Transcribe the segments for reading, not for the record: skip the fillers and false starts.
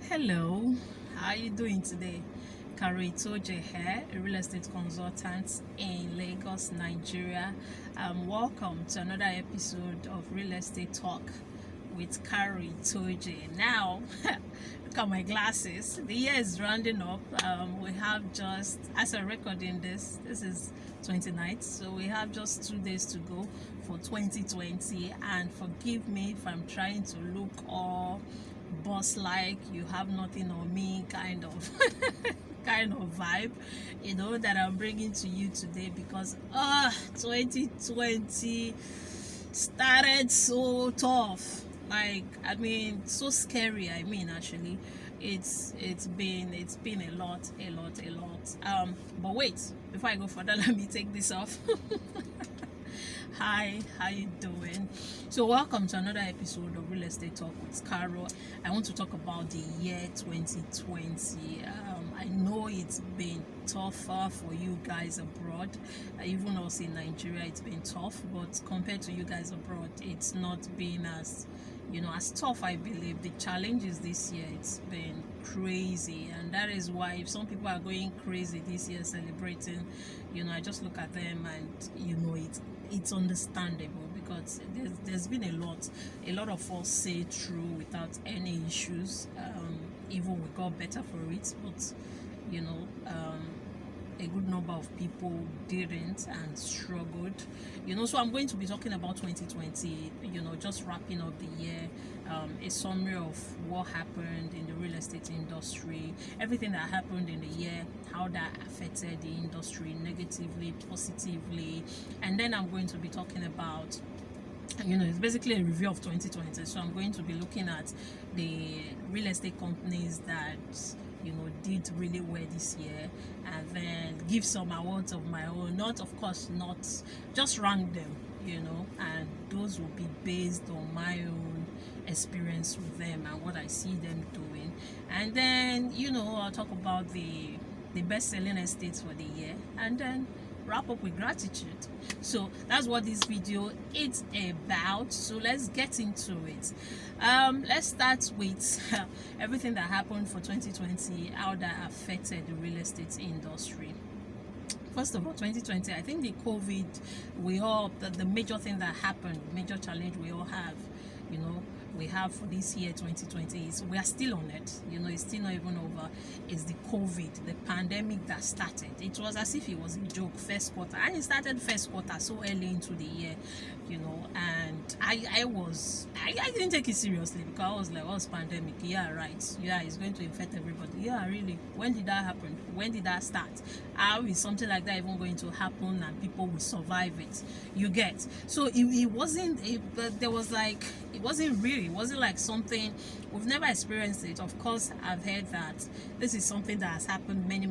Hello, how are you doing today? Karo here, a real estate consultant in Lagos, Nigeria. Welcome to another episode of Real Estate Talk with Karo. Now, look at my glasses. The year is rounding up. We have just, as I'm recording this is 29th, so we have just 2 days to go for 2020. And forgive me if I'm trying to look all boss like, you have nothing on me kind of kind of vibe, that I'm bringing to you today, because 2020 started so tough. So scary. Actually, it's been a lot. But wait, before I go further, let me take this off. Hi, how you doing? So welcome to another episode of Real Estate Talk with Karo. I want to talk about the year 2020. I know it's been tougher for you guys abroad. Even us in Nigeria, it's been tough, but compared to you guys abroad, it's not been as as tough. I believe the challenges this year, it's been crazy, and that is why if some people are going crazy this year celebrating, I just look at them and it's understandable, because there's been a lot of us say through without any issues. Even we got better for it, but a good number of people didn't and struggled. So I'm going to be talking about 2020, just wrapping up the year, a summary of what happened in the real estate industry, everything that happened in the year, how that affected the industry negatively, positively. And then I'm going to be talking about, it's basically a review of 2020. So I'm going to be looking at the real estate companies that did really well this year, and then give some awards of my own. Not just rank them, and those will be based on my own experience with them and what I see them doing. And then I'll talk about the best selling estates for the year, and then wrap up with gratitude. So that's what this video is about. So let's get into it. Let's start with everything that happened for 2020, how that affected the real estate industry. First of all, 2020, I think the COVID, the major thing that happened, major challenge we all have, we have for this year 2020 is we are still on it. It's still not even over. It's the COVID, the pandemic that started. It was as if it was a joke first quarter, and it started first quarter so early into the year, and I didn't take it seriously, because I was like, what's pandemic? Yeah, right. Yeah, it's going to infect everybody. Yeah, really. When did that happen? When did that start? How is something like that even going to happen and people will survive it? You get? So it wasn't, there was like, it wasn't real. It wasn't like something, we've never experienced it. Of course, I've heard that this is something that has happened many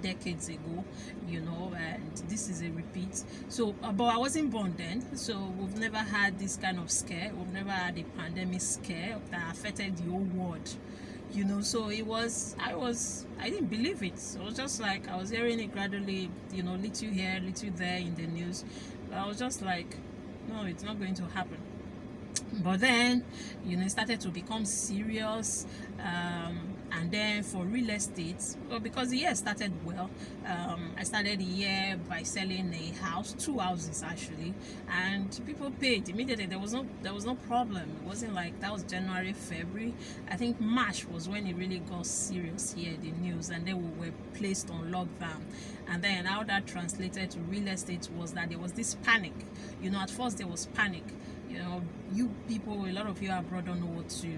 decades ago, and this is a repeat. So, but I wasn't born then, so we've never had this kind of scare. We've never had a pandemic scare that affected the whole world. So I didn't believe it. So it was just like, I was hearing it gradually, little here, little there in the news. But I was just like, no, it's not going to happen. But then, it started to become serious. And then for real estate, well, because the year started well, I started the year by selling a house, 2 houses actually, and people paid immediately. There was no problem. It wasn't like that was January, February. I think March was when it really got serious here, the news, and then we were placed on lockdown. And then how that translated to real estate was that there was this panic. At first there was panic. You people, a lot of you abroad don't know what to.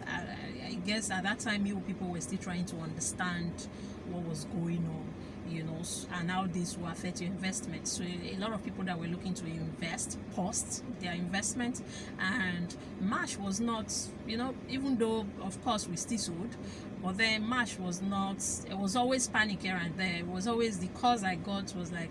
I guess at that time, you people were still trying to understand what was going on, and how this will affect your investment. So a lot of people that were looking to invest paused their investment, and March was not, even though of course we still sold, but then March was not. It was always panic here and there. It was always, the calls I got was like,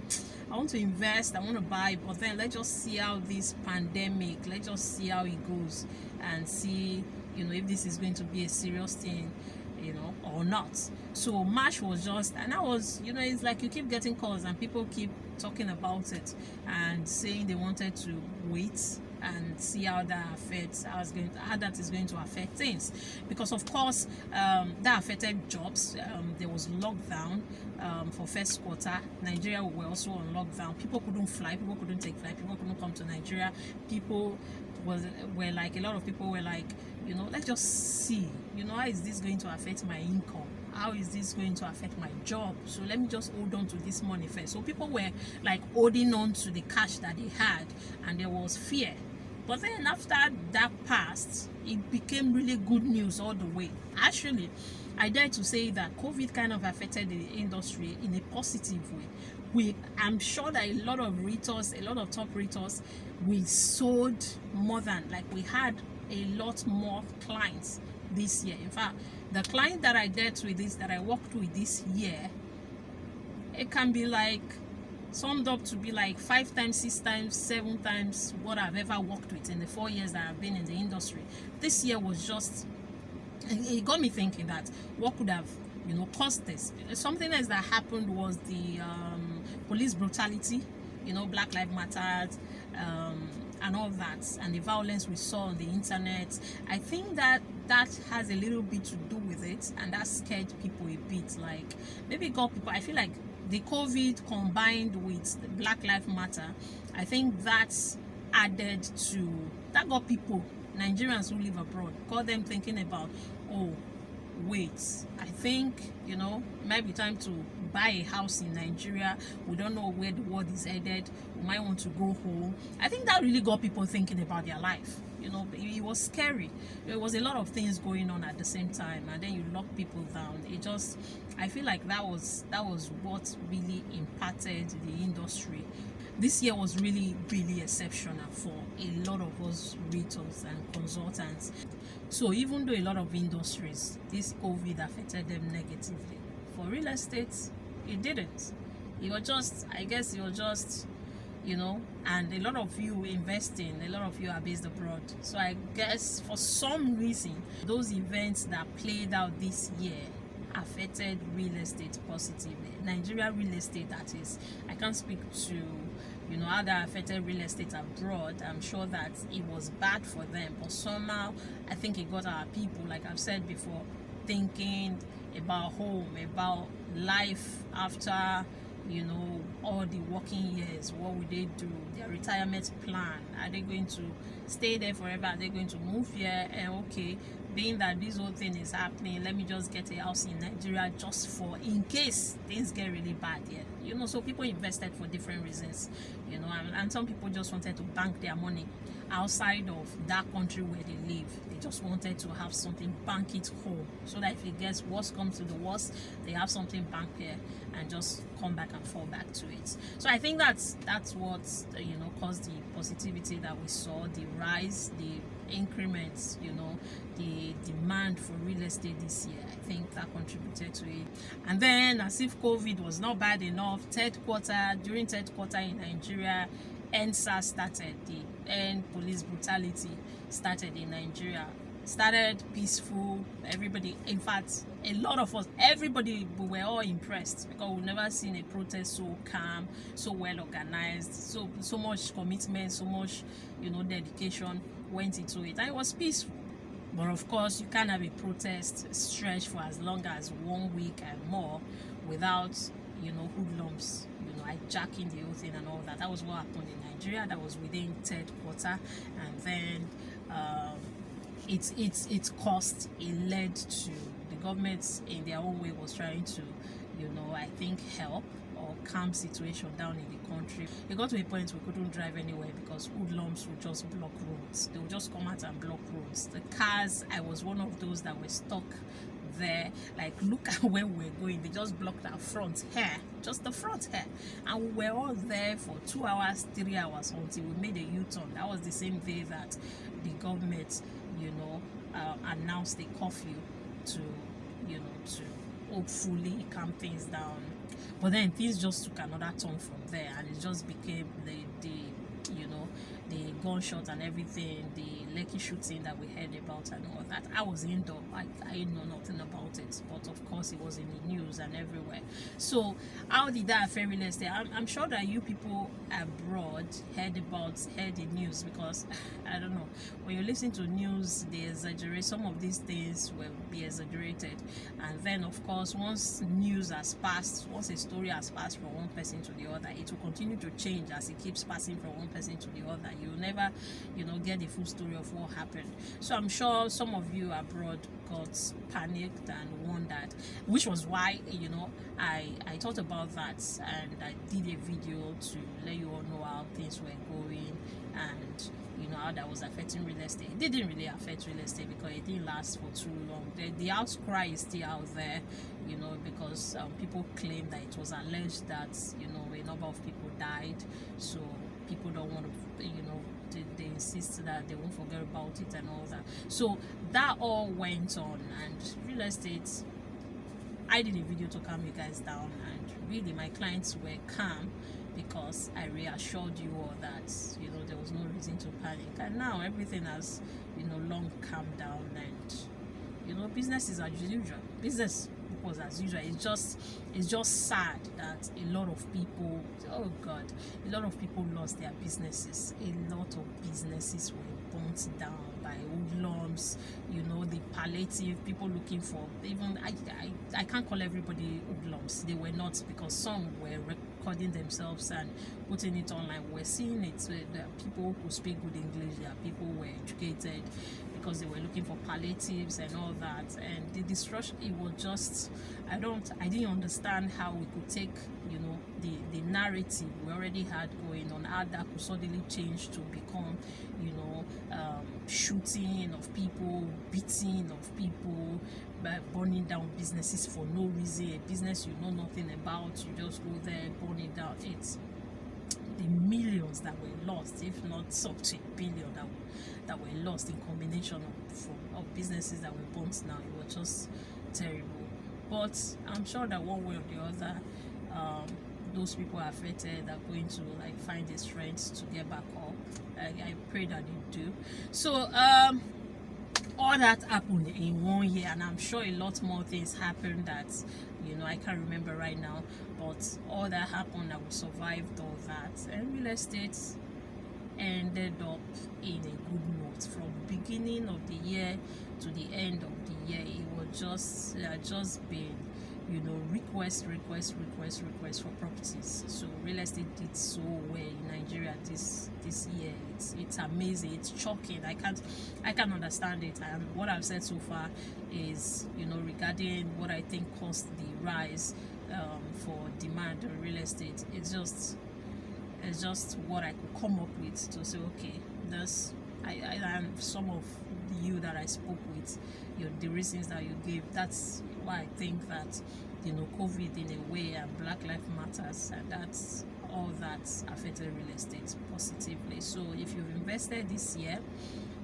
I want to invest, I want to buy, but then let's just see how this pandemic, let's just see how it goes, and see, if this is going to be a serious thing, or not. So March was just, and I was, it's like you keep getting calls and people keep talking about it and saying they wanted to wait and see how that affects how that is going to affect things, because of course that affected jobs. There was lockdown for first quarter. Nigeria were also on lockdown. People couldn't fly, people couldn't take flight, people couldn't come to Nigeria. People were like, a lot of people were like, let's just see, how is this going to affect my income, how is this going to affect my job, so let me just hold on to this money first. So people were like holding on to the cash that they had, and there was fear. But then after that passed, it became really good news all the way. Actually, I dare to say that COVID kind of affected the industry in a positive way. I'm sure that a lot of realtors, a lot of top realtors, we sold more than, like, we had a lot more clients this year. In fact, the client that I dealt with that I worked with this year, it can be like summed up to be like 5 times, 6 times, 7 times what I've ever worked with in the 4 years that I've been in the industry. This year was just, it got me thinking that what could have caused this. Something else that happened was the police brutality, Black Lives Matter, and all that, and the violence we saw on the internet. I think that has a little bit to do with it, and that scared people a bit. Like, maybe got people, I feel like the COVID combined with the Black Lives Matter, I think that's added to, that got people, Nigerians who live abroad, got them thinking about, oh wait, I think it might be time to buy a house in Nigeria. We don't know where the world is headed, we might want to go home. I think that really got people thinking about their life. It was scary. There was a lot of things going on at the same time, and then you lock people down. I feel like that was what really impacted the industry. This year was really, really exceptional for a lot of us realtors and consultants. So even though a lot of industries, this COVID affected them negatively, for real estate, it didn't. It was just, and a lot of you investing, a lot of you are based abroad. So I guess for some reason, those events that played out this year affected real estate positively. Nigeria real estate, that is. I can't speak to how that affected real estate abroad. I'm sure that it was bad for them, but somehow I think it got our people, like I've said before, thinking about home, about life after all the working years. What would they do? Their retirement plan, are they going to stay there forever? Are they going to move here? And okay, being that this whole thing is happening, let me just get a house in Nigeria just for in case things get really bad here. So people invested for different reasons, and some people just wanted to bank their money outside of that country where they live. They just wanted to have something, bank it home, so that if it gets worse, comes to the worst, they have something banked here and just come back and fall back to it. So I think that's what caused the positivity that we saw, the rise, the increments, the demand for real estate this year. I think that contributed to it. And then, as if COVID was not bad enough, during third quarter in Nigeria, NSAS started, the end police brutality started in Nigeria. Started peaceful. Everybody, in fact, a lot of us, everybody, we were all impressed, because we've never seen a protest so calm, so well organized, so much commitment, so much dedication went into it, and it was peaceful. But of course, you can't have a protest stretch for as long as 1 week and more without hoodlums hijacking the whole thing and all that. That was what happened in Nigeria. That was within third quarter, and then it cost. It led to the government in their own way was trying to I think help or calm situation down in the country. It got to a point we couldn't drive anywhere because hoodlums would just block roads. They would just come out and block roads. The cars, I was one of those that were stuck there. Like, look at where we're going. They just blocked our front here, just the front here, and we were all there for 2 hours, 3 hours until we made a U-turn. That was the same day that the government announced a curfew to to hopefully calm things down. But then things just took another turn from there, and it just became the gunshot and everything, the Lekki shooting that we heard about and all that. I was indoor. I know nothing about it, but of course it was in the news and everywhere. So how did that affect real estate? I'm sure that you people abroad heard the news, because I don't know, when you listen to news, they exaggerate. Some of these things will be exaggerated, and then of course once news has passed, once a story has passed from one person to the other, it will continue to change as it keeps passing from one person to the other. You'll never, get the full story of what happened. So I'm sure some of you abroad got panicked and wondered, which was why I thought about that, and I did a video to let you all know how things were going, and how that was affecting real estate. It didn't really affect real estate because it didn't last for too long. The outcry is still out there, because people claim that it was alleged that a number of people died, so people don't want to, they insist that they won't forget about it and all that. So that all went on, and real estate, I did a video to calm you guys down, and really my clients were calm because I reassured you all that there was no reason to panic, and now everything has long calmed down, and business is as usual. Business was as usual. It's just sad that a lot of people, oh God, a lot of people lost their businesses. A lot of businesses were burnt down by hoodlums, the palliative people looking for, even I can't call everybody hoodlums. They were not, because some were recording themselves and putting it online. We're seeing it. There are people who speak good English, there are people who were educated, because they were looking for palliatives and all that. And the destruction, it was just, I didn't understand how we could take the narrative we already had going on, how that could suddenly change to become shooting of people, beating of people, burning down businesses for no reason. A business you know nothing about, you just go there and burn it down. It's the millions that were lost, if not up to a billion that were lost in combination of businesses that were burnt down. It was just terrible. But I'm sure that one way or the other, those people affected are going to find the strength to get back up. I pray that they do. So all that happened in 1 year, and I'm sure a lot more things happened that I can't remember right now, but all that happened, I survived all that, and real estate ended up in a good note. From beginning of the year to the end of the year, it was just been request for properties. So real estate did so well in Nigeria this year. It's amazing. It's shocking. I can't understand it. And what I've said so far is regarding what I think caused the rise for demand in real estate. It's just what I could come up with to say, okay, this and some of you that I spoke with, the reasons that you gave, that's why I think that COVID in a way, and Black Lives Matters, and that's all that affected real estate positively. So if you've invested this year,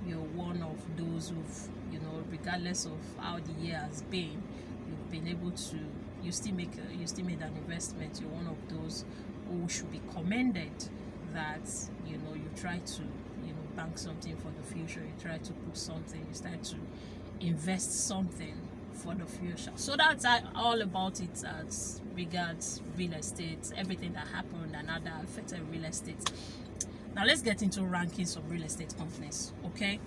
you're one of those who've regardless of how the year has been, you've been able to, you still made an investment. You're one of those who should be commended, that you try to bank something for the future. You try to put something, you start to invest something for the future. So that's all about it as regards real estate, everything that happened and how that affected real estate. Now let's get into rankings of real estate companies. Okay,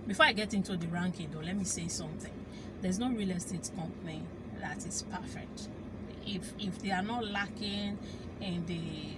before I get into the ranking though, let me say something. There's no real estate company that is perfect. If they are not lacking in the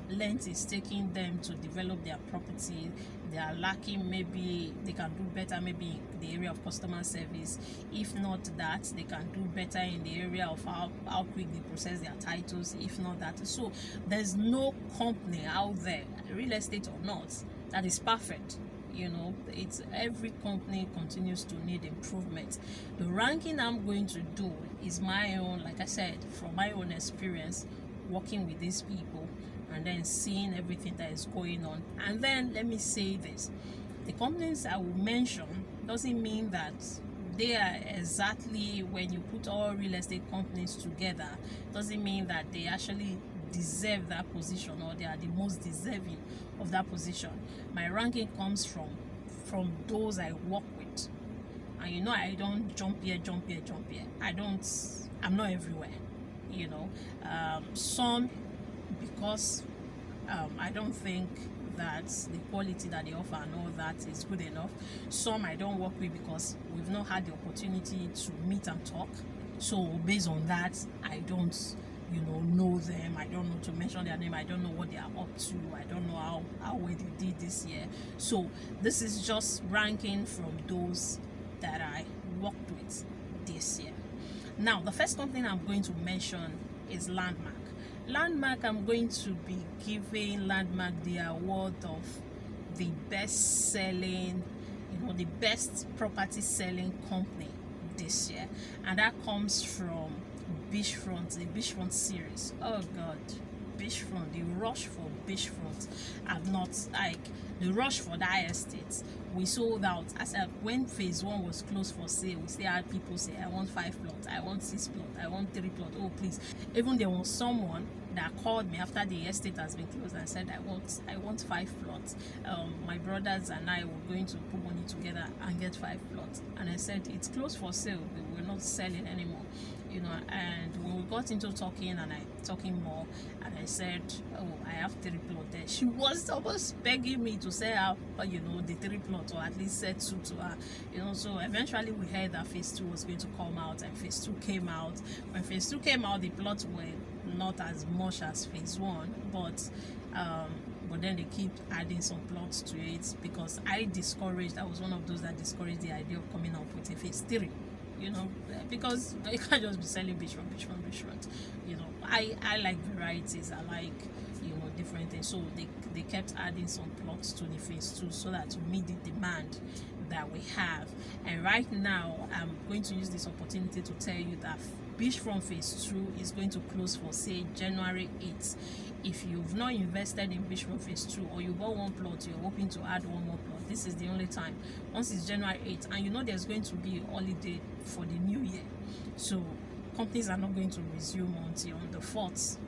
length it's taking them to develop their property, they are lacking, maybe they can do better, maybe in the area of customer service. If not that, they can do better in the area of how quick they process their titles. If not that, so there's no company out there, real estate or not, that is perfect. It's every company continues to need improvement. The ranking I'm going to do is my own, like I said, from my own experience working with these people and then seeing everything that is going on. And then let me say this, the companies I will mention doesn't mean that they are exactly, when you put all real estate companies together, doesn't mean that they actually deserve that position, or they are the most deserving of that position. My ranking comes from those I work with. And you know, I don't jump here. I'm not everywhere, you know. Some, because I don't think that the quality that they offer and all that is good enough. Some I don't work with because we've not had the opportunity to meet and talk. So based on that, I don't, you know them. I don't know to mention their name. I don't know what they are up to. I don't know how well they did this year. So this is just ranking from those that I worked with this year. Now, the first company I'm going to mention is Landmark. Landmark, I'm going to be giving Landmark the award of the best selling, the best property selling company this year, and that comes from Beachfront, the Beachfront series. Oh God, Beachfront, the rush for Beachfront. I've not, like, the rush for that estate. We sold out. I said, when phase 1 was closed for sale, we still had people say, I want 5 plots, I want 6 plots, I want 3 plots. Oh please. Even there was someone that called me after the estate has been closed and said, I want 5 plots. My brothers and I were going to put money together and get 5 plots. And I said, it's closed for sale, we're not selling anymore. And when we got into talking more, and I said, oh, I have 3 plots there, she was almost begging me to sell her, the 3 plots, or at least said 2 to her, so eventually we heard that phase 2 was going to come out, and phase 2 came out. When phase 2 came out, the plots were not as much as phase 1, but then they keep adding some plots to it, because I was one of those that discouraged the idea of coming up with a phase 3. Because you can't just be selling beachfront. I like varieties. I like, different things. So they kept adding some plots to the phase 2 so that to meet the demand that we have. And right now, I'm going to use this opportunity to tell you that Beachfront phase 2 is going to close for sale January 8th. If you've not invested in Beachfront phase 2, or you bought 1 plot, you're hoping to add 1 more plot, this is the only time. Once it's January 8th, and there's going to be a holiday for the new year, so companies are not going to resume until on the 4th,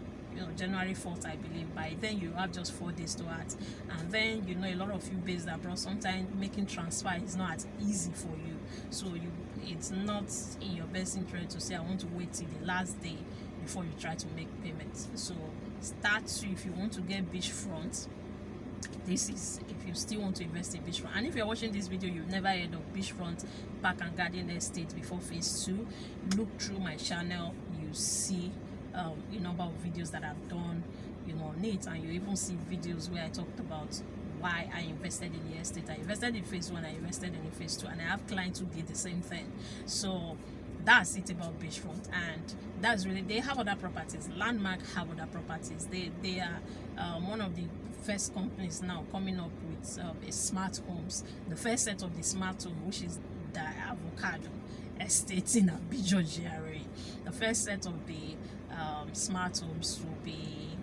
January 4th, I believe. By then you have just 4 days to act, and then a lot of you based abroad, sometimes making transfer is not as easy for you, so it's not in your best interest to say, I want to wait till the last day before you try to make payments. So start to, if you want to get Beachfront, this is if you still want to invest in Beachfront. And if you're watching this video, you've never heard of Beachfront Park and Garden Estate before phase 2, look through my channel. You see a number of videos that I've done on it, and you even see videos where I talked about why I invested in the estate. I invested in phase 1, I invested in phase 2, and I have clients who did the same thing. So that's it about Beachfront, and that's really, they have other properties. Landmark have other properties. They are one of the first companies now coming up with a smart homes. The first set of the smart home, which is the Avocado Estate in Abijo GRA. The first set of the smart homes will be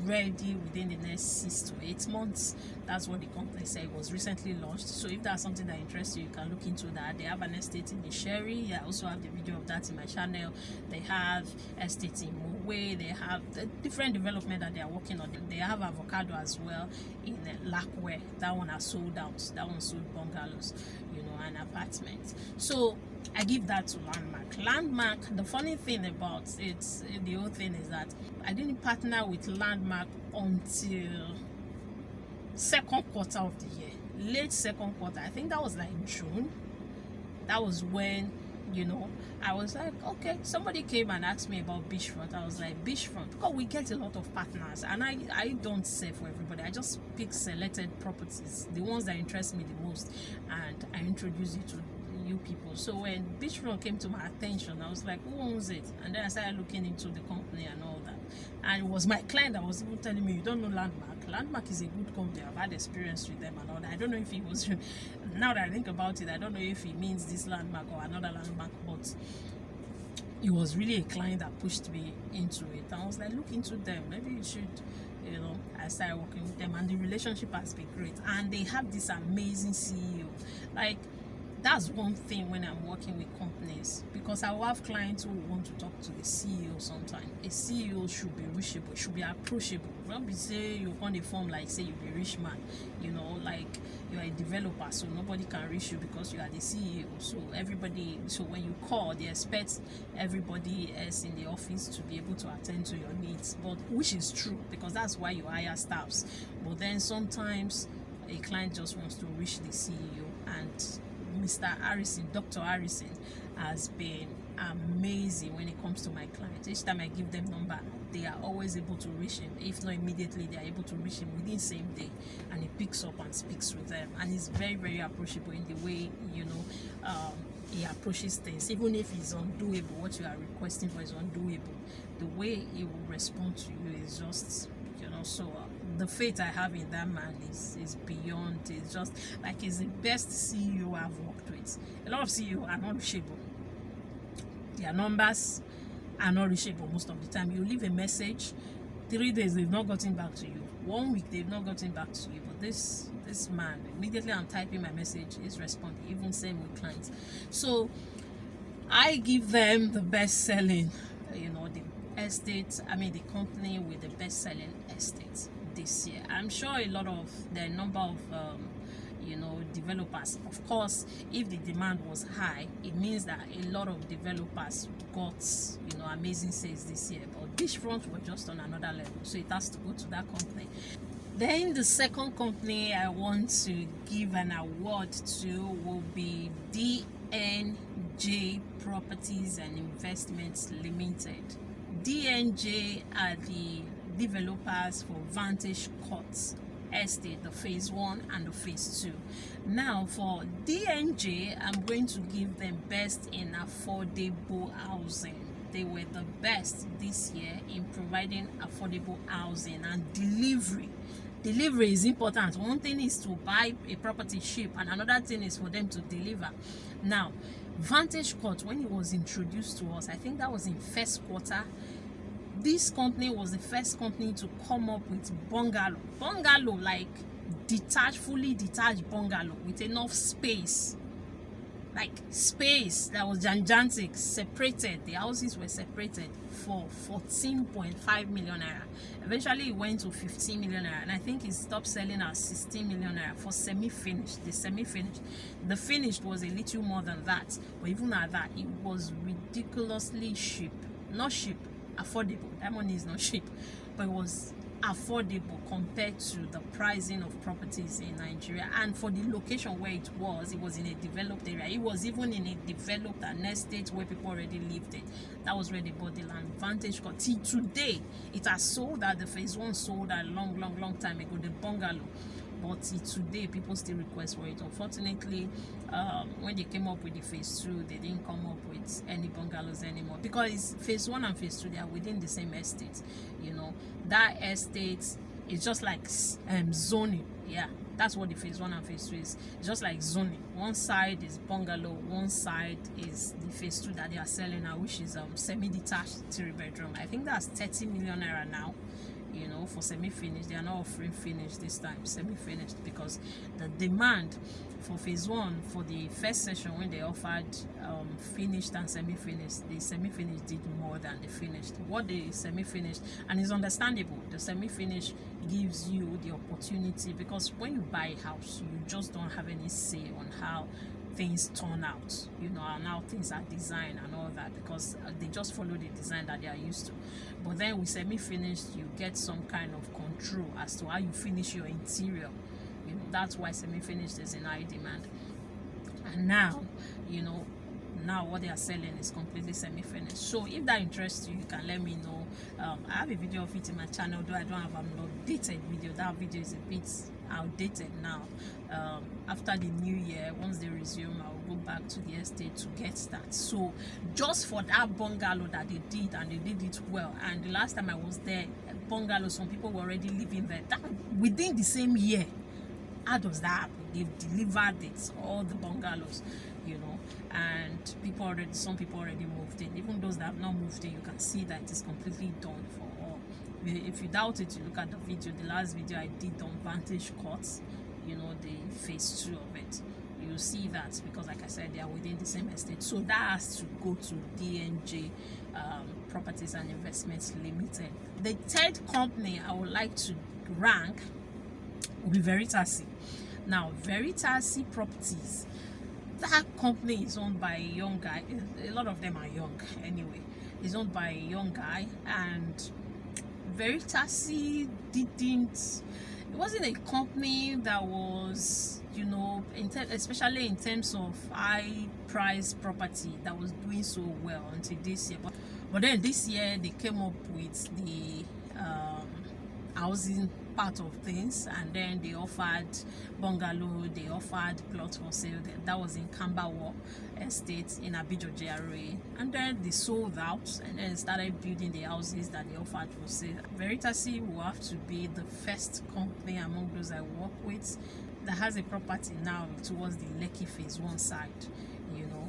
ready within the next 6 to 8 months. That's what the company said. It was recently launched. So if that's something that interests you, you can look into that. They have an estate in the Sherry. I also have the video of that in my channel. They have estates in Mowe. They have the different development that they are working on. They have Avocado as well in Lakwe. That one has sold out. That one sold bungalows, and apartments. So I give that to Landmark. The funny thing about it, the whole thing is that I didn't partner with Landmark until 2nd quarter of the year, late 2nd quarter. I think that was like June. That was when I was like, okay, somebody came and asked me about Beachfront. I was like, Beachfront, because we get a lot of partners, and I don't sell for everybody. I just pick selected properties, the ones that interest me the most, and I introduce it to new people. So when Beachfront came to my attention, I was like, who owns it? And then I started looking into the company and all that, and it was my client that was even telling me, you don't know Landmark is a good company, I've had experience with them and all that. I don't know if he was, now that I think about it, I don't know if he means this Landmark or another Landmark, but it was really a client that pushed me into it. And I was like, look into them, maybe you should, I started working with them, and the relationship has been great. And they have this amazing CEO. Like, That's one thing when I'm working with companies, because I will have clients who want to talk to the CEO sometimes. A CEO should be reachable, should be approachable. Don't be say you want a form like say you be rich man, like you are a developer, so nobody can reach you because you are the CEO. So when you call, they expect everybody else in the office to be able to attend to your needs, but which is true because that's why you hire staffs. But then sometimes a client just wants to reach the CEO, and Mr. Harrison, Dr. Harrison, has been amazing when it comes to my clients. Each time I give them number, they are always able to reach him. If not immediately, they are able to reach him within the same day, and he picks up and speaks with them. And he's very, very approachable in the way he approaches things. Even if it's undoable, what you are requesting for is undoable, the way he will respond to you is just the faith I have in that man is beyond. It's just like he's the best CEO I've worked with. A lot of CEO are not reachable. Their numbers are not reachable most of the time. You leave a message, 3 days they've not gotten back to you. 1 week they've not gotten back to you. But this man, immediately I'm typing my message, is responding. Even same with clients. So I give them the best selling, the company with the best selling estate this year. I'm sure a number of developers. Of course, if the demand was high, it means that a lot of developers got amazing sales this year. But Beachfront was just on another level, so it has to go to that company. Then the second company I want to give an award to will be DNJ Properties and Investments Limited. DNJ are the developers for Vantage Court Estate, the phase 1 and the phase 2. Now for DNJ, I'm going to give them best in affordable housing. They were the best this year in providing affordable housing and delivery. Delivery is important. One thing is to buy a property cheap, and another thing is for them to deliver. Now, Vantage Court, when it was introduced to us, I think that was in first quarter. This company was the first company to come up with bungalow, like fully detached bungalow with enough space, that was gigantic, separated. The houses were separated for 14.5 million naira. Eventually it went to 15 million naira, and I think it stopped selling at 16 million naira for semi-finished. The finished was a little more than that, but even at that, it was ridiculously cheap. Not cheap, affordable. That money is not cheap, but it was affordable compared to the pricing of properties in Nigeria. And for the location where it was in a developed area. It was even in a developed an estate where people already lived it. That was where they bought the land. Vantage Court. Till today, it has sold at the phase 1 sold a long time ago, the bungalow. But today people still request for it. Unfortunately, when they came up with the phase 2, they didn't come up with any bungalows anymore, because phase 1 and phase 2, they are within the same estate. That estate is just like zoning. Yeah, that's what the phase 1 and phase 2 is. It's just like zoning. One side is bungalow, one side is the phase 2 that they are selling now, which is semi-detached 3-bedroom. I think that's 30 million naira now. For semi-finished. They are not offering finished this time, semi-finished, because the demand for phase 1, for the first session when they offered finished and semi-finished, the semi-finished did more than the finished. What the semi-finished, and it's understandable, the semi-finished gives you the opportunity, because when you buy a house, you just don't have any say on how things turn out, and how things are designed and all that, because they just follow the design that they are used to. But then with semi-finished, you get some kind of control as to how you finish your interior. That's why semi-finished is in high demand. And now what they are selling is completely semi-finished. So if that interests you, you can let me know. I have a video of it in my channel, though I don't have an updated video. That video is a bit outdated now. After the new year, once they resume, I'll go back to the estate to get that. So just for that bungalow that they did, and they did it well, and the last time I was there, bungalow, some people were already living there. That within the same year. How does that happen? They've delivered it, all the bungalows, and some people already moved in. Even those that have not moved in, you can see that it's completely done for all. If you doubt it, you look at the video, the last video I did on Vantage Court, the phase 2 of it. you see that because, like I said, they are within the same estate. So that has to go to DNJ Properties and Investments Limited. The third company I would like to rank will be Realty. Now, Realty Properties, that company is owned by a young guy. A lot of them are young anyway. It's owned by a young guy, and Realty didn't. It wasn't a company that was, you know, especially in terms of high price property, that was doing so well until this year. But then this year they came up with the housing part of things, and then they offered bungalow, they offered plot for sale. That was in Camberwell Estate in Abidjan GRA, and then they sold out and then started building the houses that they offered for sale. Realty will have to be the first company among those I work with that has a property now towards the Lekki Phase 1 side. You know,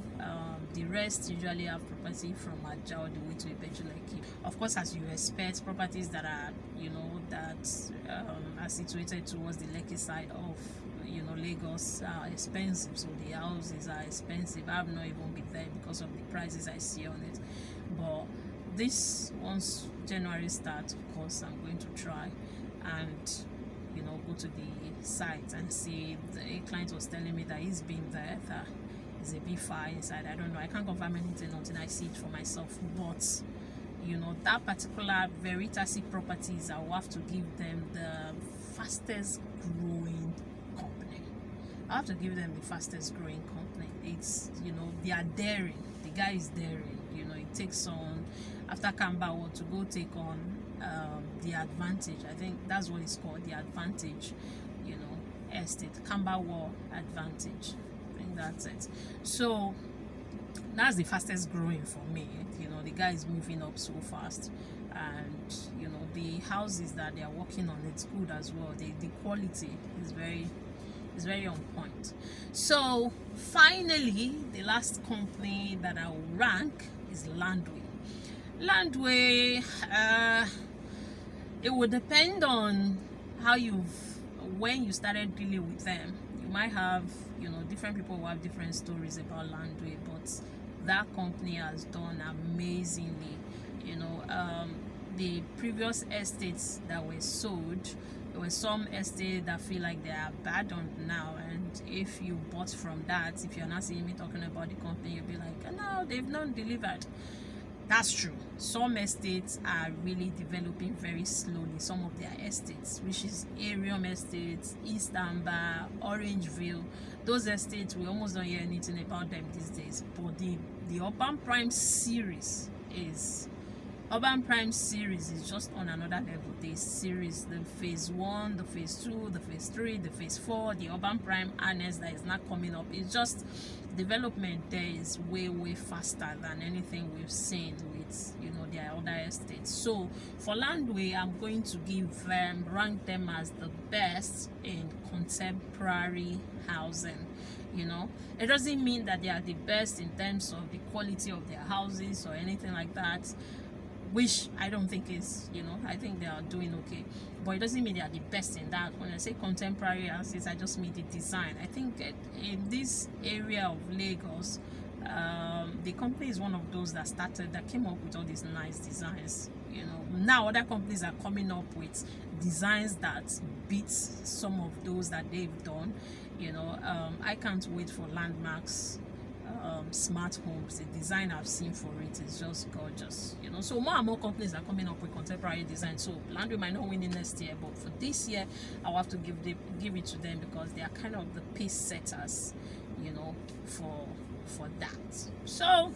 the rest usually have property from Aja all the way to Ibeju Lekki. Of course, as you expect, properties that are, you know, that are situated towards the Lekki side of, you know, Lagos are expensive, so the houses are expensive. I've not even been there because of the prices I see on it. But this, once January starts, of course, I'm going to try and, you know, go to the site and see. The client was telling me that he's been there, that is a bit far inside. I don't know, I can't confirm anything until I see it for myself. But you know, that particular Realty Properties, I will have to give them the fastest growing company. I have to give them the fastest growing company. It's, you know, they are daring. The guy is daring. You know, it takes on, after Camberwell, to go take on the Advantage. I think that's what it's called, the Advantage, you know, estate. Camberwell Advantage. That's it. So that's the fastest growing for me. You know, the guy is moving up so fast, and you know, the houses that they are working on, it's good as well. The quality is very on point. So finally, the last company that I will rank is Landway. It would depend on when you started dealing with them. You might have, you know, different people who have different stories about Landway, but that company has done amazingly. You know, the previous estates that were sold, there were some estates that feel like they are abandoned now, and if you bought from that, if you're not seeing me talking about the company, you'll be like, no, they've not delivered. That's true. Some estates are really developing very slowly. Some of their estates, which is Arium Estates, East Amber, Orangeville, those estates, we almost don't hear anything about them these days. But the Urban Prime series is just on another level. The series, the phase 1, the phase 2, the phase 3, the phase 4, the Urban Prime Annex that is not coming up. It's just, development there is way faster than anything we've seen with, you know, their other estates. So for Landway, I'm going to rank them as the best in contemporary housing. You know, it doesn't mean that they are the best in terms of the quality of their houses or anything like that, which I don't think is, you know, I think they are doing okay, but it doesn't mean they are the best in that. When I say contemporary houses, I just mean the design. I think in this area of Lagos, the company is one of those that came up with all these nice designs. You know, now other companies are coming up with designs that beat some of those that they've done. You know, I can't wait for Landmark's smart homes. The design I've seen for it is just gorgeous. You know, so more and more companies are coming up with contemporary design. So Landway might not win in next year, but for this year, I'll have to give it to them because they are kind of the pace setters, you know, for that. So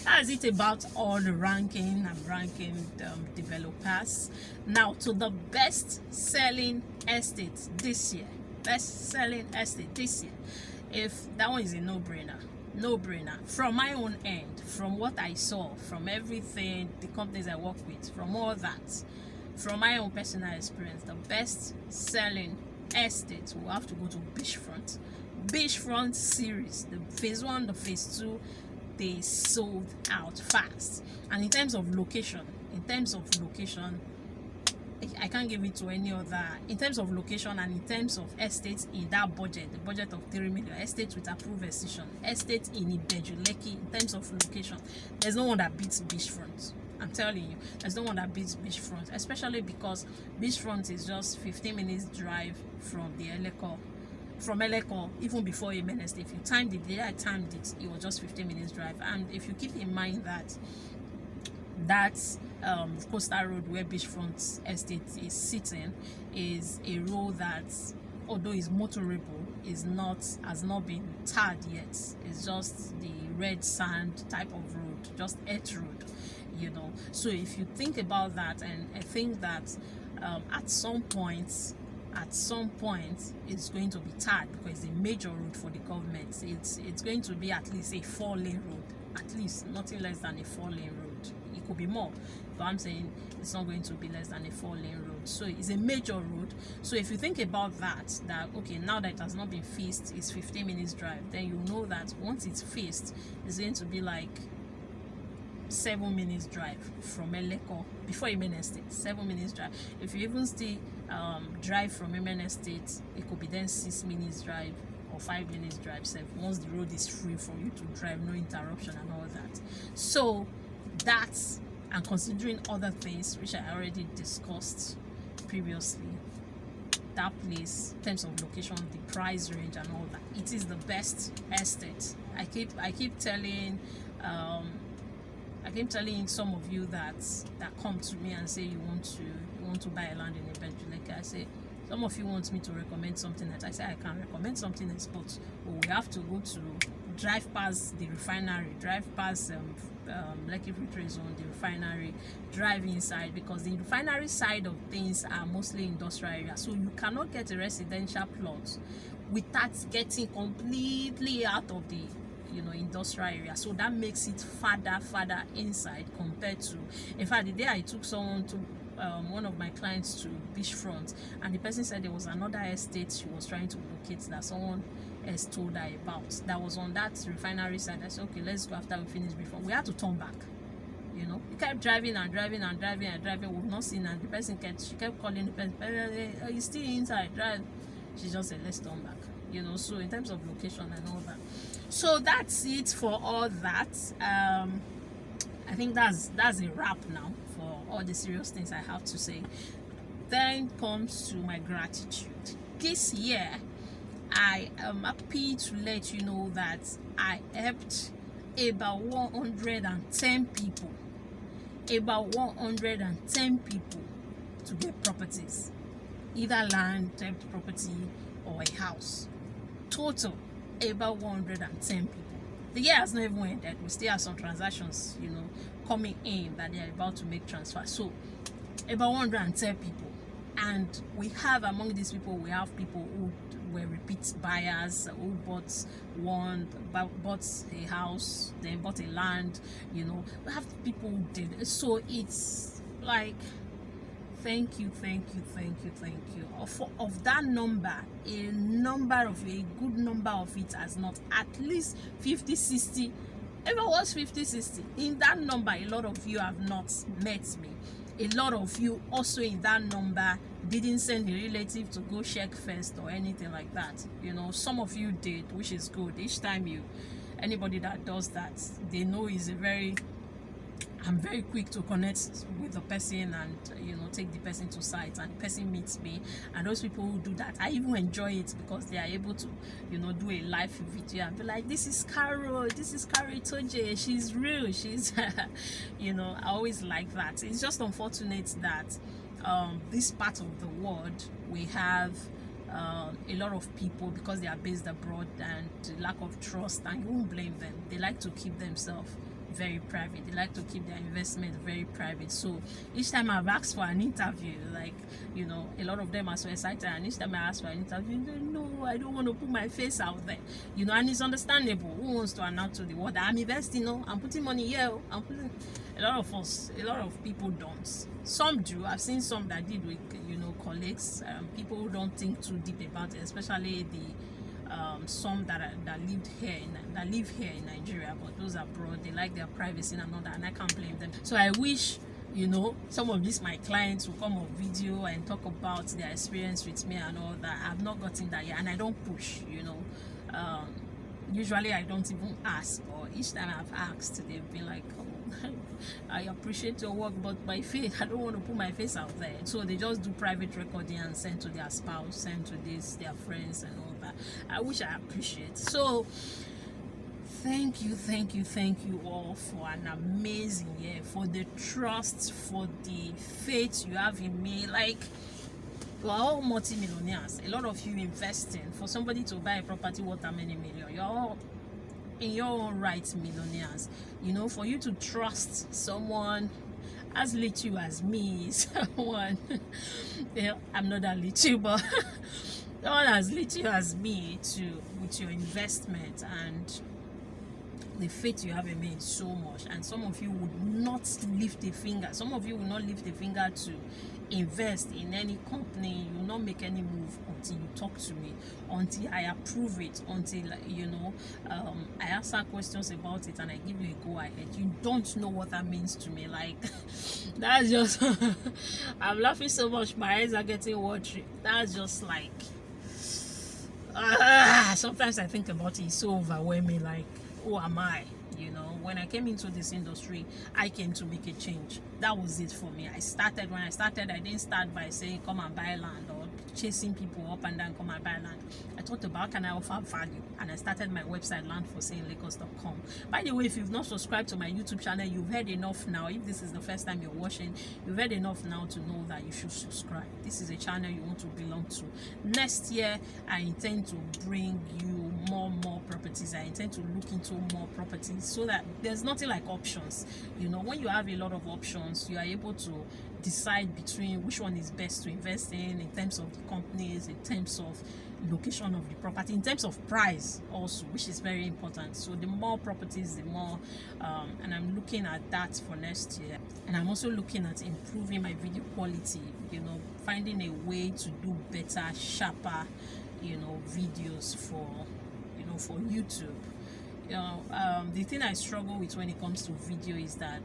that's it about all the ranking. I'm ranking developers. Now to the best selling estate this year. If that one is a no-brainer from my own end, from what I saw, from everything, the companies I work with, from all that, from my own personal experience, the best selling estate will have to go to Beachfront series. The phase 1, the phase 2, they sold out fast. And in terms of location, I can't give it to any other. In terms of location and in terms of estates in that budget, the budget of 3 million, estates with approved extension, estates in Ibeju, Lekki, in terms of location, there's no one that beats beachfront. I'm telling you, there's no one that beats beachfront, especially because beachfront is just 15 minutes drive from the Eleko. From Eleko, even before Emenest, if you timed it, the day I timed it, it was just 15 minutes drive. And if you keep in mind that coastal road where beachfront estate is sitting is a road that, although is motorable, has not been tarred yet. It's just the red sand type of road, just earth road, you know. So if you think about that, and I think that at some point it's going to be tarred, because it's a major road for the government. It's going to be at least a 4-lane road, at least nothing less than a 4-lane road. It could be more, but I'm saying it's not going to be less than a 4-lane road. So it's a major road. So if you think about that okay, now that it has not been fixed, it's 15 minutes drive, then you know that once it's fixed, it's going to be like 7 minutes drive from Eleko before Amen Estate. 7 minutes drive. If you even still drive from Amen Estate, it could be then 6 minutes drive or 5 minutes drive once the road is free for you to drive, no interruption and all that. So that's, and considering other things which I already discussed previously, that place in terms of location, the price range and all that, it is the best estate. I keep telling some of you that come to me and say you want to buy a land in Ibeju. I say, some of you want me to recommend something that I say I can recommend something else, but we have to go to drive past the refinery, drive past Lekki Free Trade Zone, the refinery, drive inside, because the refinery side of things are mostly industrial areas. So you cannot get a residential plot without getting completely out of the industrial area. So that makes it further inside compared to, in fact, the day I took someone to one of my clients to beachfront, and the person said there was another estate she was trying to locate that someone else told her about that was on that refinery side. I said, okay, let's go after we finish before. We had to turn back. We kept driving. We've not seen her. The person kept calling the person, are you still inside? Drive. She just said, let's turn back. So in terms of location and all that. So that's it for all that. I think that's a wrap now for all the serious things I have to say. Then comes to my gratitude. This year, I am happy to let you know that I helped about 110 people. About 110 people to get properties, either land, debt property, or a house. Total about 110 people. The year has not even ended. We still have some transactions, coming in that they are about to make transfer. So about 110 people, and we have among these people, we have people who were repeat buyers, who bought a house, then bought a land. We have people who did. So it's like, thank you. Of that number, a good number of it has not, at least 50, 60. If it was 50, 60, in that number, a lot of you have not met me. A lot of you also in that number didn't send a relative to go check first or anything like that. Some of you did, which is good. Each time anybody that does that, they know I'm very quick to connect with the person and take the person to site, and the person meets me. And those people who do that, I even enjoy it, because they are able to do a live video and be like, this is Karo Itoje, she's real, she's I always like that. It's just unfortunate that this part of the world, we have a lot of people, because they are based abroad, and the lack of trust, and you won't blame them, they like to keep themselves very private. They like to keep their investment very private. So each time I've asked for an interview, a lot of them are so excited, and each time I ask for an interview, no, I don't want to put my face out there, and it's understandable. Who wants to announce to the world that I'm investing? I'm putting money here. A lot of people don't. Some do. I've seen some that did with colleagues, people who don't think too deep about it, especially some that live here in Nigeria, but those abroad, they like their privacy and all that, and I can't blame them. So I wish Some of these my clients will come on video and talk about their experience with me and all that. I've not gotten that yet, and I don't push. Usually I don't even ask, or each time I've asked, they've been like, oh, I appreciate your work, but my face, I don't want to put my face out there. So they just do private recording and send to their spouse, send to their friends and all that. I wish I appreciate. So thank you all for an amazing year, for the trust, for the faith you have in me. Like, we're all multi-millionaires. A lot of you investing. For somebody to buy a property worth how many million, you're all in your own right millionaires. For you to trust someone as little as me, someone I'm not that little, but someone as little as me with your investment, and the faith you have in me is so much. And some of you would not lift a finger. Some of you will not lift a finger to invest in any company. You will not make any move until you talk to me, until I approve it, until I answer questions about it and I give you a go ahead. You don't know what that means to me. Like, that's just I'm laughing so much my eyes are getting watery. That's just like sometimes I think about it, it's so overwhelming. Like, who am I? When I came into this industry, I came to make a change. That was it for me. When I started, I didn't start by saying come and buy land or chasing people up and down, come and buy land. I thought about how can I offer value, and I started my website landforsalelagos.com. By the way, if you've not subscribed to my YouTube channel, you've heard enough now. If this is the first time you're watching, you've heard enough now to know that you should subscribe. This is a channel you want to belong to. Next year, I intend to bring you more properties. I intend to look into more properties, so that there's nothing like options. When you have a lot of options, you are able to decide between which one is best to invest in terms of the companies, in terms of location of the property, in terms of price also, which is very important. So the more properties, the more and I'm looking at that for next year. And I'm also looking at improving my video quality, finding a way to do better, sharper videos for YouTube. The thing I struggle with when it comes to video is that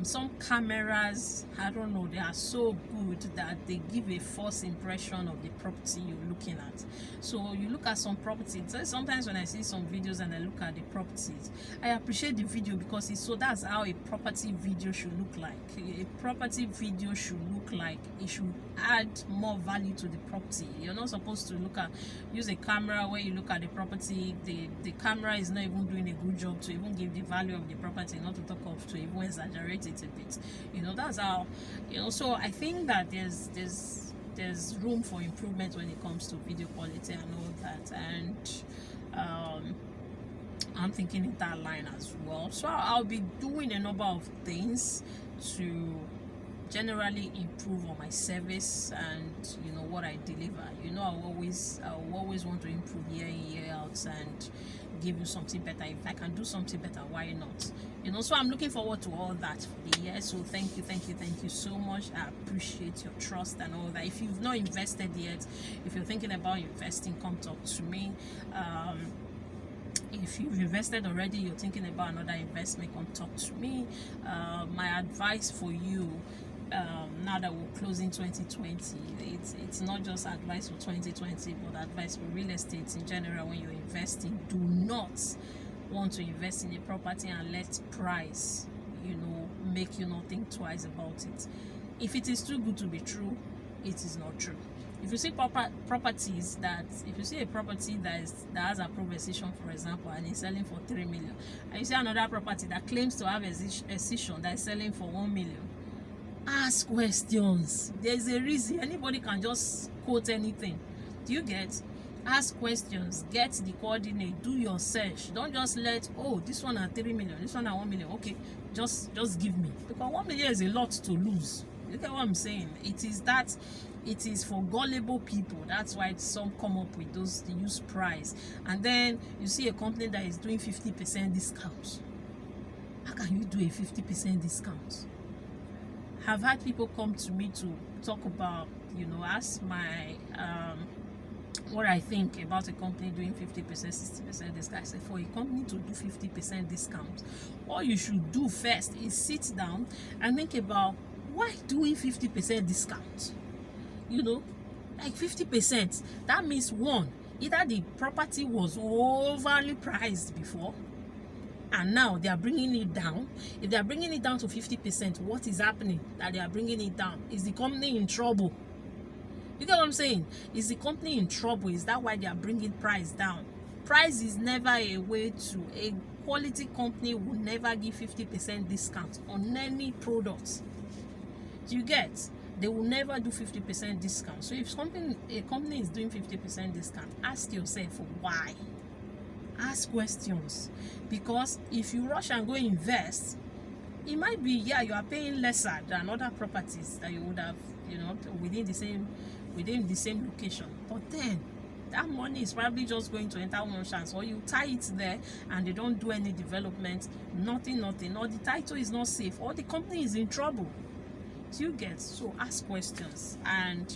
some cameras, I don't know, they are so good that they give a false impression of the property you're looking at. So you look at some properties. Sometimes when I see some videos and I look at the properties, I appreciate the video because that's how a property video should look like. A property video should look like, it should add more value to the property. You're not supposed to use a camera where you look at the property, the camera is not even doing a good job to even give the value of the property, not to talk of to even exaggerate it a bit. That's how, so I think that there's room for improvement when it comes to video quality and all that, and I'm thinking in that line as well. So I'll be doing a number of things to generally improve on my service and what I deliver. I'll always want to improve year in, year out, and give you something better. If I can do something better, why not? So I'm looking forward to all that for the year. So thank you so much. I appreciate your trust and all that. If you've not invested yet, if you're thinking about investing, come talk to me. If you've invested already, you're thinking about another investment, come talk to me. My advice for you, now that we're closing 2020, it's not just advice for 2020, but advice for real estate in general. When you're investing, do not want to invest in a property and let price make you not think twice about it. If it is too good to be true, it is not true. If you see properties if you see a property that has approved excision, for example, and is selling for 3 million, and you see another property that claims to have excision that is selling for 1 million, ask questions. There's a reason. Anybody can just quote anything. Do you get? Ask questions, get the coordinate, do your search. Don't just let, this one at 3 million, this one at 1 million, okay, just give me, because 1 million is a lot to lose. Look at what I'm saying. It is for gullible people. That's why some come up with they use price, and then you see a company that is doing 50% discount. How can you do a 50% discount? Have had people come to me to talk about, ask my what I think about a company doing 50%, 60% discount. I said, for a company to do 50% discount, all you should do first is sit down and think about why doing 50% discount. You know, like 50%, that means one, either the property was overly priced before and now they are bringing it down. If they are bringing it down to 50%, what is happening that they are bringing it down? Is the company in trouble? You get what I'm saying? Is the company in trouble? Is that why they are bringing price down? Price is never a way to. A quality company will never give 50% discount on any product. Do you get? They will never do 50% discount. So if a company is doing 50% discount, ask yourself why. Ask questions, because if you rush and go invest, it might be, yeah, you are paying lesser than other properties that you would have, you know, within the same location, but then that money is probably just going to enter one chance, or you tie it there and they don't do any development, nothing, or the title is not safe, or the company is in trouble. So you get, so ask questions, and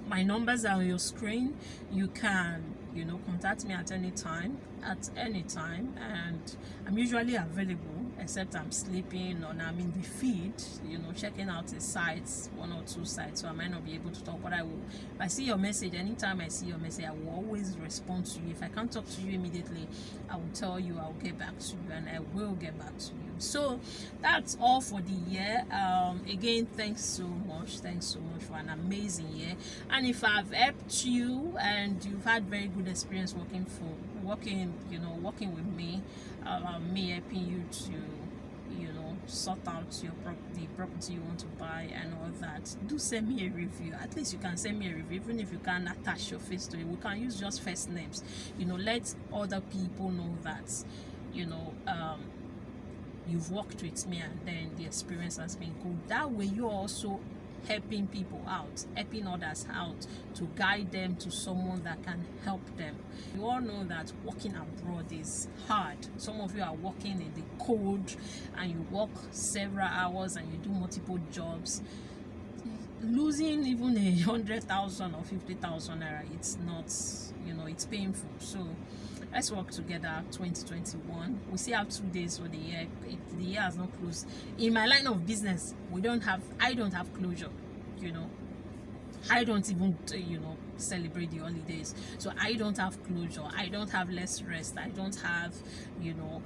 my numbers are on your screen. You can, you know, contact me at any time, and I'm usually available, except I'm sleeping or I'm in the feed, you know, checking out the sites, 1 or 2 sites, so I might not be able to talk, but I will. If I see your message, anytime I see your message, I will always respond to you. If I can't talk to you immediately, I will tell you, I'll get back to you, and I will get back to you. So that's all for the year. Again, thanks so much for an amazing year. And if I've helped you and you've had very good experience working with me, me helping you to, you know, sort out the property you want to buy and all that, do send me a review. At least you can send me a review, even if you can't attach your face to it. We can use just first names, you know, let other people know that, you know, you've worked with me and then the experience has been good. That way you're also helping people out, helping others out, to guide them to someone that can help them. You all know that working abroad is hard. Some of you are working in the cold and you work several hours and you do multiple jobs. Losing even 100,000 or 50,000 naira, it's not, you know, it's painful. So let's work together. 2021, we still have 2 days for the year. The year has not closed. In my line of business, I don't have closure, you know. I don't even, you know, celebrate the holidays, so I don't have closure. I don't have less rest. I don't have, you know,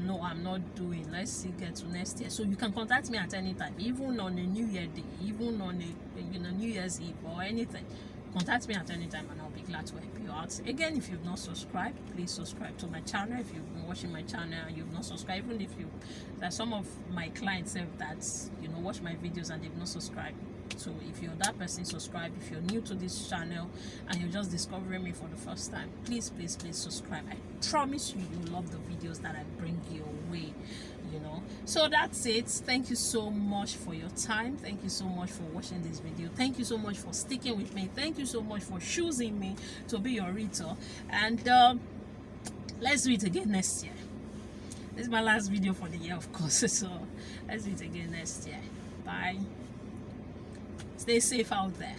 no, I'm not doing, let's see, get to next year. So you can contact me at any time, even on a New Year day, even on a, you know, New Year's Eve or anything. Contact me at any time and I'll be glad to help you out. Again, if you've not subscribed, please subscribe to my channel. If you've been watching my channel and you've not subscribed, even if there's some of my clients have that, you know, watch my videos and they've not subscribed. So if you're that person, subscribe. If you're new to this channel and you're just discovering me for the first time, please subscribe. I promise you'll love the videos that I bring your way, you know. So that's it. Thank you so much for your time. Thank you so much for watching this video. Thank you so much for sticking with me. Thank you so much for choosing me to be your realtor. And let's do it again next year. This is my last video for the year, of course. So let's do it again next year. Bye. Stay safe out there.